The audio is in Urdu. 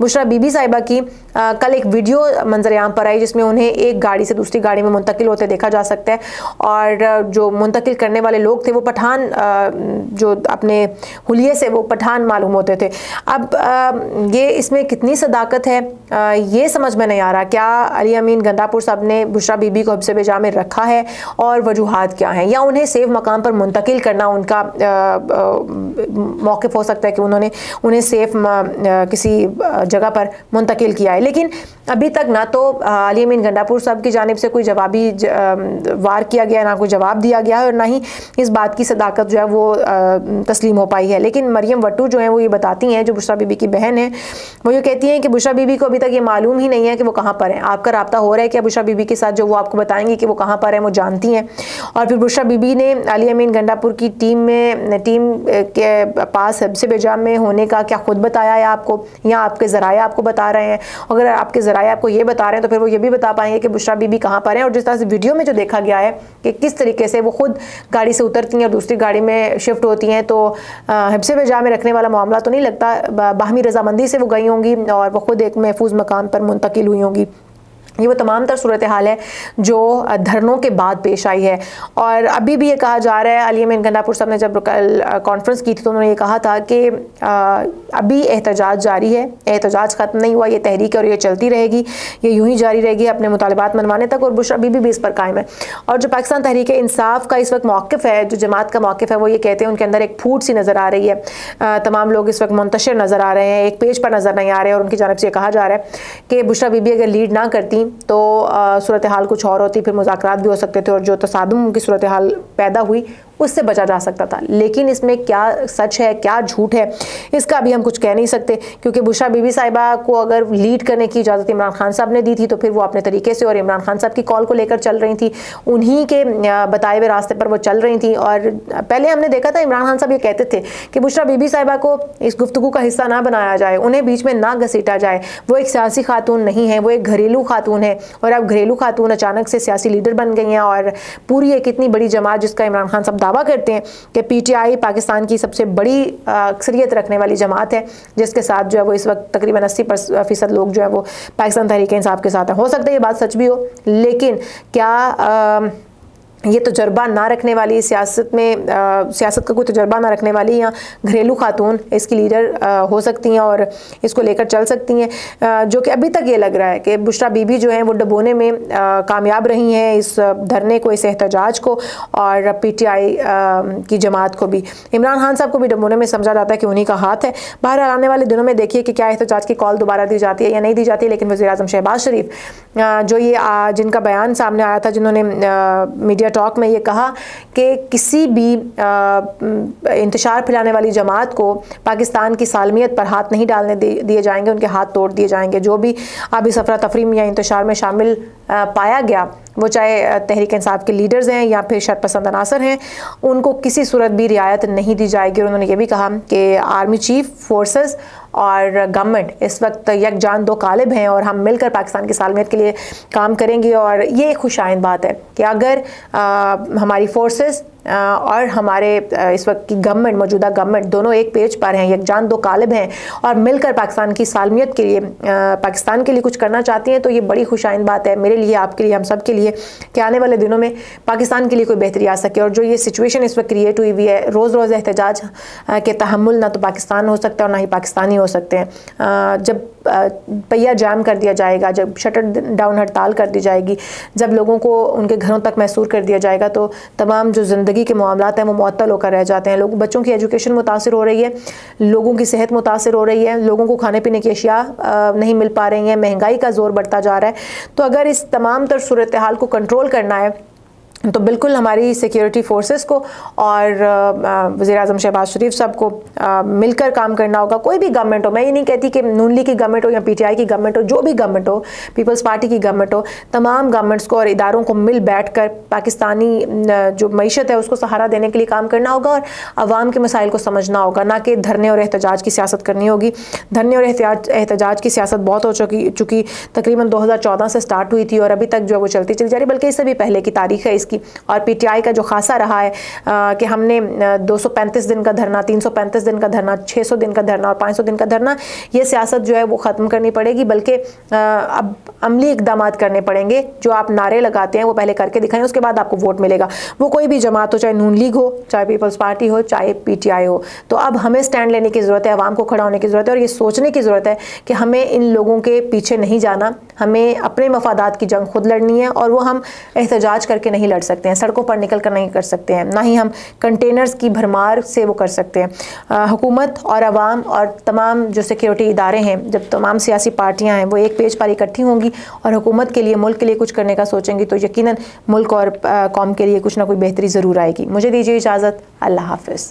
بشریٰ بی بی صاحبہ کی کل ایک ویڈیو منظر عام پر آئی جس میں انہیں ایک گاڑی سے دوسری گاڑی میں منتقل ہوتے دیکھا جا سکتا ہے، اور جو منتقل کرنے والے لوگ تھے وہ پٹھان، جو اپنے حلیے سے وہ پٹھان معلوم ہوتے تھے۔ اب یہ اس میں کتنی صداقت ہے یہ سمجھ میں نہیں آ رہا۔ کیا علی امین گنداپور صاحب نے بشریٰ بی بی کو حبس بجا میں رکھا ہے اور وجوہات کیا ہیں، یا انہیں سیف مقام پر منتقل کرنا ان کا موقف ہو سکتا ہے کہ انہوں نے انہیں سیف کسی جگہ پر منتقل کیا ہے۔ لیکن ابھی تک نہ تو علی امین گنداپور صاحب کی جانب سے کوئی جوابی وار کیا گیا، نہ کوئی جواب دیا گیا ہے، اور نہ ہی اس بات کی صداقت جو ہے وہ تسلیم ہو پائی ہے۔ لیکن مریم وٹو جو ہیں وہ یہ بتاتی ہیں، جو بشریٰ بی بی کی بہن ہیں، وہ یہ کہتی ہیں کہ بشریٰ بی بی کو ابھی تک یہ معلوم ہی نہیں ہے کہ وہ کہاں پر ہیں۔ آپ کا رابطہ ہو رہا ہے کہ بشریٰ بی بی کے ساتھ، جو وہ آپ کو بتائیں گی کہ وہ کہاں پر ہیں، وہ جانتی ہیں۔ اور پھر بشریٰ بی بی نے علی امین گنداپور کی ٹیم کے پاس حبس بجا میں ہونے کا کیا خود بتایا ہے آپ کو، یا آپ کے ذرائع آپ کو بتا رہے ہیں؟ اگر آپ کے ذرائع آپ کو یہ بتا رہے ہیں تو پھر وہ یہ بھی بتا پائیں گے کہ بشریٰ بی بی کہاں پر ہیں۔ اور جس طرح سے ویڈیو میں جو دیکھا گیا ہے کہ کس طریقے سے وہ خود گاڑی سے اترتی ہیں اور دوسری گاڑی میں شفٹ ہوتی ہیں، تو حبس بجا میں رکھنے والا معاملہ تو نہیں لگتا، باہمی رضامندی سے وہ گئی ہوں گی اور وہ خود ایک محفوظ مکان پر منتقل ہوئی ہوں گی۔ یہ وہ تمام تر صورتحال ہے جو دھرنوں کے بعد پیش آئی ہے۔ اور ابھی بھی یہ کہا جا رہا ہے، علی امین گنداپور صاحب نے جب کانفرنس کی تھی تو انہوں نے یہ کہا تھا کہ ابھی احتجاج جاری ہے، احتجاج ختم نہیں ہوا، یہ تحریک ہے اور یہ چلتی رہے گی، یہ یوں ہی جاری رہے گی اپنے مطالبات منوانے تک، اور بشریٰ بی بی بھی اس پر قائم ہے۔ اور جو پاکستان تحریک انصاف کا اس وقت موقف ہے، جو جماعت کا موقف ہے، وہ یہ کہتے ہیں، ان کے اندر ایک پھوٹ سی نظر آ رہی ہے، تمام لوگ اس وقت منتشر نظر آ رہے ہیں، ایک پیج پر نظر نہیں آ رہے، اور ان کی جانب سے یہ کہا جا رہا ہے کہ بشریٰ بی بی اگر لیڈ نہ کرتی تو صورتحال کچھ اور ہوتی، پھر مذاکرات بھی ہو سکتے تھے، اور جو تصادم کی صورتحال پیدا ہوئی اس سے بچا جا سکتا تھا۔ لیکن اس میں کیا سچ ہے کیا جھوٹ ہے اس کا بھی ہم کچھ کہہ نہیں سکتے، کیونکہ بشریٰ بی بی صاحبہ کو اگر لیڈ کرنے کی اجازت عمران خان صاحب نے دی تھی تو پھر وہ اپنے طریقے سے اور عمران خان صاحب کی کال کو لے کر چل رہی تھی، انہی کے بتائے ہوئے راستے پر وہ چل رہی تھیں۔ اور پہلے ہم نے دیکھا تھا عمران خان صاحب یہ کہتے تھے کہ بشریٰ بی بی صاحبہ کو اس گفتگو کا حصہ نہ بنایا جائے، انہیں بیچ میں نہ گھسیٹا جائے، وہ ایک سیاسی خاتون نہیں ہے، وہ ایک گھریلو خاتون ہے، اور اب گھریلو خاتون اچانک سے سیاسی لیڈر بن گئی ہیں، اور پوری ایک اتنی بڑی جماعت جس کا عمران خان صاحب دعویٰ کرتے ہیں کہ پی ٹی آئی پاکستان کی سب سے بڑی اکثریت رکھنے والی جماعت ہے، جس کے ساتھ جو ہے وہ اس وقت تقریباً 80% لوگ جو ہے وہ پاکستان تحریک انصاف کے ساتھ ہیں۔ ہو سکتا ہے یہ بات سچ بھی ہو، لیکن کیا یہ تجربہ نہ رکھنے والی سیاست میں سیاست کا کوئی تجربہ نہ رکھنے والی یا گھریلو خاتون اس کی لیڈر ہو سکتی ہیں اور اس کو لے کر چل سکتی ہیں، جو کہ ابھی تک یہ لگ رہا ہے کہ بشریٰ بی بی جو ہیں وہ ڈبونے میں کامیاب رہی ہیں اس دھرنے کو، اس احتجاج کو، اور پی ٹی آئی کی جماعت کو بھی۔ عمران خان صاحب کو بھی ڈبونے میں سمجھا جاتا ہے کہ انہی کا ہاتھ ہے۔ بہرحال آنے والے دنوں میں دیکھیے کہ کیا احتجاج کی کال دوبارہ دی جاتی ہے یا نہیں دی جاتی، لیکن وزیر اعظم شہباز شریف جو یہ جن کا بیان سامنے آیا تھا، جنہوں نے میڈیا ٹاک میں یہ کہا کہ کسی بھی انتشار پھیلانے والی جماعت کو پاکستان کی سالمیت پر ہاتھ نہیں ڈالنے دیے جائیں گے، ان کے ہاتھ توڑ دیے جائیں گے۔ جو بھی اب اس افراتفری یا انتشار میں شامل پایا گیا، وہ چاہے تحریک انصاف کے لیڈرز ہیں یا پھر شر پسند عناصر ہیں، ان کو کسی صورت بھی رعایت نہیں دی جائے گی۔ اور انہوں نے یہ بھی کہا کہ آرمی چیف، فورسز اور گورنمنٹ اس وقت یک جان دو قالب ہیں، اور ہم مل کر پاکستان کی سالمیت کے لیے کام کریں گے۔ اور یہ ایک خوش آئند بات ہے کہ اگر ہماری فورسز اور ہمارے اس وقت کی گورنمنٹ، موجودہ گورنمنٹ، دونوں ایک پیج پر ہیں، یک جان دو قالب ہیں، اور مل کر پاکستان کی سالمیت کے لیے، پاکستان کے لیے کچھ کرنا چاہتی ہیں، تو یہ بڑی خوش آئند بات ہے میرے لیے، آپ کے لیے، ہم سب کے لیے، کہ آنے والے دنوں میں پاکستان کے لیے کوئی بہتری آ سکے۔ اور جو یہ سچویشن اس وقت کریٹ ہوئی ہوئی ہے، روز روز احتجاج کے تحمل نہ تو پاکستان ہو سکتا ہے اور نہ ہی پاکستانی ہو سکتے ہیں۔ جب پہیہ جام کر دیا جائے گا، جب شٹر ڈاؤن ہڑتال کر دی جائے گی، جب لوگوں کو ان کے گھروں تک محصور کر دیا جائے گا، تو تمام جو زندگی کے معاملات ہیں وہ معطل ہو کر رہ جاتے ہیں۔ بچوں کی ایجوکیشن متاثر ہو رہی ہے، لوگوں کی صحت متاثر ہو رہی ہے، لوگوں کو کھانے پینے کی اشیاء نہیں مل پا رہی ہیں، مہنگائی کا زور بڑھتا جا رہا ہے۔ تو اگر اس تمام تر صورتحال کو کنٹرول کرنا ہے تو بالکل ہماری سیکیورٹی فورسز کو اور وزیر اعظم شہباز شریف صاحب کو مل کر کام کرنا ہوگا۔ کوئی بھی گورنمنٹ ہو، میں یہ نہیں کہتی کہ نون لیگ کی گورنمنٹ ہو یا پی ٹی آئی کی گورنمنٹ ہو، جو بھی گورنمنٹ ہو، پیپلز پارٹی کی گورنمنٹ ہو، تمام گورنمنٹس کو اور اداروں کو مل بیٹھ کر پاکستانی جو معیشت ہے اس کو سہارا دینے کے لیے کام کرنا ہوگا، اور عوام کے مسائل کو سمجھنا ہوگا، نہ کہ دھرنے اور احتجاج کی سیاست کرنی ہوگی۔ دھرنے اور احتجاج کی سیاست بہت ہو چکی تقریباً 2014 سے سٹارٹ ہوئی تھی، اور ابھی تک جو وہ چلتی چلی جا رہی، بلکہ اس سے بھی پہلے کی تاریخ ہے اس کی۔ کی. اور پی ٹی آئی کا جو خاصہ رہا ہے کہ ہم نے 235 دن کا دھرنا، 335 دن کا دھرنا، 600 دن کا دھرنا اور 500 دن کا دھرنا، یہ سیاست جو ہے وہ ختم کرنی پڑے گی، بلکہ اب عملی اقدامات کرنے پڑیں گے. جو آپ نعرے لگاتے ہیں وہ پہلے کر کے دکھائیں، اس کے بعد آپ کو ووٹ ملے گا. وہ کوئی بھی جماعت ہو، چاہے نون لیگ ہو، چاہے پیپلز پارٹی ہو، چاہے پی ٹی آئی ہو. تو اب ہمیں سٹینڈ لینے کی ضرورت ہے، عوام کو کھڑا ہونے کی ضرورت ہے اور یہ سوچنے کی ضرورت ہے کہ ہمیں ان لوگوں کے پیچھے نہیں جانا. ہمیں اپنے مفادات کی جنگ خود لڑنی ہے اور وہ ہم احتجاج کر کے نہیں لڑ سکتے ہیں، سڑکوں پر نکل کر نہیں کر سکتے ہیں، نہ ہی ہم کنٹینرز کی بھرمار سے وہ کر سکتے ہیں. حکومت اور عوام اور تمام جو سیکیورٹی ادارے ہیں، جب تمام سیاسی پارٹیاں ہیں وہ ایک پیج پر اکٹھی ہوں گی اور حکومت کے لیے، ملک کے لیے کچھ کرنے کا سوچیں گی، تو یقیناً ملک اور قوم کے لیے کچھ نہ کوئی بہتری ضرور آئے گی. مجھے دیجیے اجازت. اللہ حافظ.